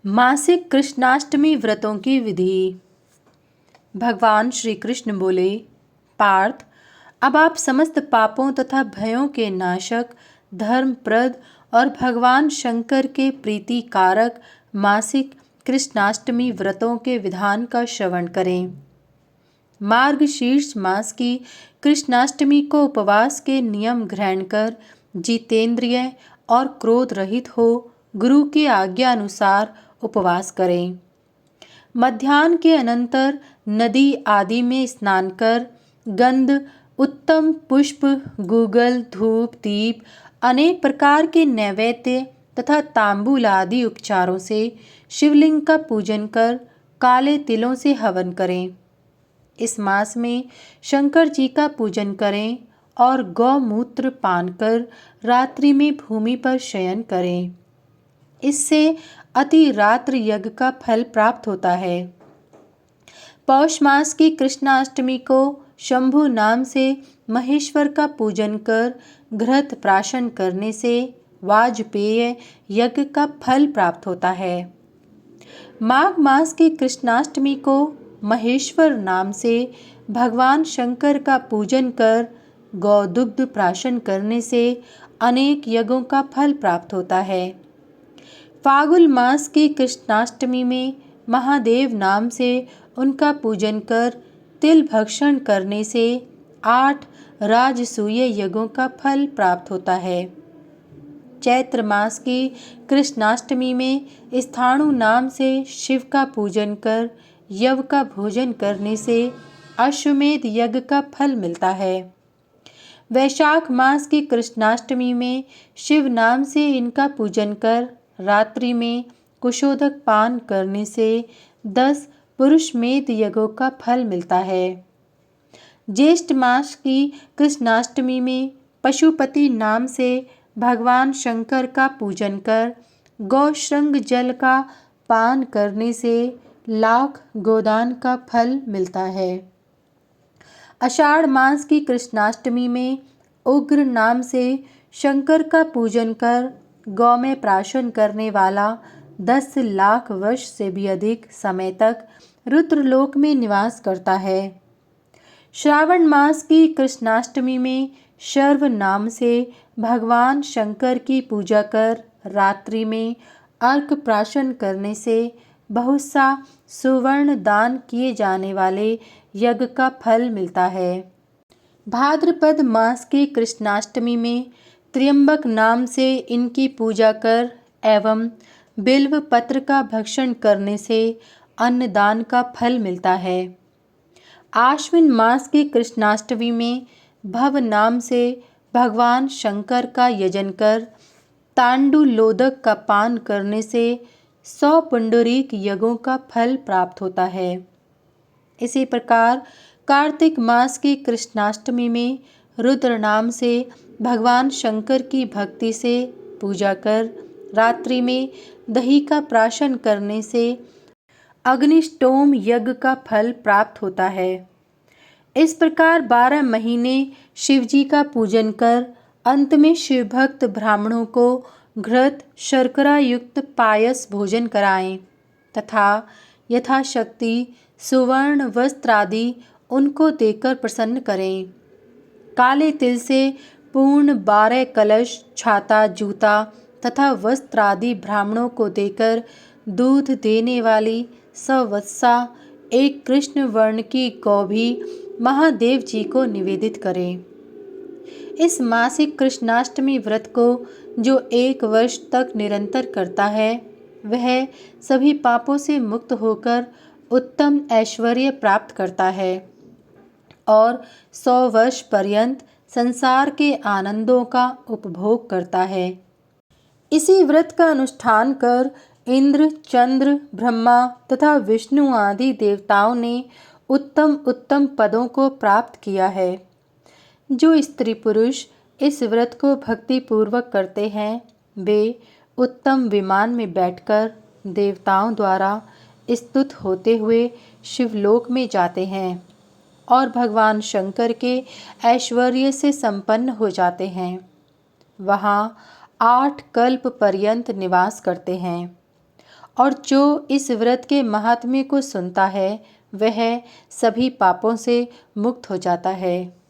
मासिक कृष्णाष्टमी व्रतों की विधि। भगवान श्री कृष्ण बोले, पार्थ, अब आप समस्त पापों तथा भयों के नाशक, धर्मप्रद और भगवान शंकर के प्रीति कारक मासिक कृष्णाष्टमी व्रतों के विधान का श्रवण करें। मार्गशीर्ष मास की कृष्णाष्टमी को उपवास के नियम ग्रहण कर जितेंद्रिय और क्रोध रहित हो गुरु की आज्ञा अनुसार उपवास करें। मध्याह्न के अनंतर नदी आदि में स्नान कर गंध, उत्तम पुष्प, गूगल, धूप, दीप, अनेक प्रकार के नैवेद्य तथा तांबूल आदि उपचारों से शिवलिंग का पूजन कर काले तिलों से हवन करें। इस मास में शंकर जी का पूजन करें और गौमूत्र पान कर रात्रि में भूमि पर शयन करें। इससे अति रात्र यज्ञ का फल प्राप्त होता है। पौष मास की कृष्णाष्टमी को शंभु नाम से महेश्वर का पूजन कर घृत प्राशन करने से वाजपेय यज्ञ का फल प्राप्त होता है। माघ मास की कृष्णाष्टमी को महेश्वर नाम से भगवान शंकर का पूजन कर गौदुग्ध प्राशन करने से अनेक यज्ञों का फल प्राप्त होता है। फागुन मास की कृष्णाष्टमी में महादेव नाम से उनका पूजन कर तिल भक्षण करने से 8 राजसूय यज्ञों का फल प्राप्त होता है। चैत्र मास की कृष्णाष्टमी में स्थाणु नाम से शिव का पूजन कर यव का भोजन करने से अश्वमेध यज्ञ का फल मिलता है। वैशाख मास की कृष्णाष्टमी में शिव नाम से इनका पूजन कर रात्रि में कुशोदक पान करने से 10 पुरुषमेध यज्ञों का फल मिलता है। ज्येष्ठ मास की कृष्णाष्टमी में पशुपति नाम से भगवान शंकर का पूजन कर गौश्रृंग जल का पान करने से लाख गोदान का फल मिलता है। आषाढ़ मास की कृष्णाष्टमी में उग्र नाम से शंकर का पूजन कर गौ में प्राशन करने वाला 10 लाख वर्ष से भी अधिक समय तक रुद्रलोक में निवास करता है। श्रावण मास की कृष्णाष्टमी में शर्व नाम से भगवान शंकर की पूजा कर रात्रि में अर्क प्राशन करने से बहुत सा सुवर्ण दान किए जाने वाले यज्ञ का फल मिलता है। भाद्रपद मास की कृष्णाष्टमी में त्र्यंबक नाम से इनकी पूजा कर एवं बिल्व पत्र का भक्षण करने से अन्नदान का फल मिलता है। आश्विन मास की कृष्णाष्टमी में भव नाम से भगवान शंकर का यजन कर तांडुलोदक का पान करने से 100 पुंडरीक यज्ञों का फल प्राप्त होता है। इसी प्रकार कार्तिक मास की कृष्णाष्टमी में रुद्र नाम से भगवान शंकर की भक्ति से पूजा कर रात्रि में दही का प्राशन करने से अग्निष्टोम यज्ञ का फल प्राप्त होता है। इस प्रकार 12 महीने शिवजी का पूजन कर अंत में शिव भक्त ब्राह्मणों को घृत शर्करा युक्त पायस भोजन कराएं तथा यथाशक्ति सुवर्ण वस्त्र आदि उनको देकर प्रसन्न करें। काले तिल से पूर्ण 12 कलश, छाता, जूता तथा वस्त्र आदि ब्राह्मणों को देकर दूध देने वाली सवत्सा एक कृष्ण वर्ण की गौ भी महादेव जी को निवेदित करें। इस मासिक कृष्णाष्टमी व्रत को जो 1 वर्ष तक निरंतर करता है वह सभी पापों से मुक्त होकर उत्तम ऐश्वर्य प्राप्त करता है और 100 वर्ष पर्यंत संसार के आनंदों का उपभोग करता है। इसी व्रत का अनुष्ठान कर इंद्र, चंद्र, ब्रह्मा तथा विष्णु आदि देवताओं ने उत्तम उत्तम पदों को प्राप्त किया है। जो स्त्री पुरुष इस व्रत को भक्ति पूर्वक करते हैं वे उत्तम विमान में बैठकर देवताओं द्वारा स्तुत होते हुए शिवलोक में जाते हैं और भगवान शंकर के ऐश्वर्य से संपन्न हो जाते हैं। वहाँ 8 कल्प पर्यंत निवास करते हैं और जो इस व्रत के महात्म्य को सुनता है वह सभी पापों से मुक्त हो जाता है।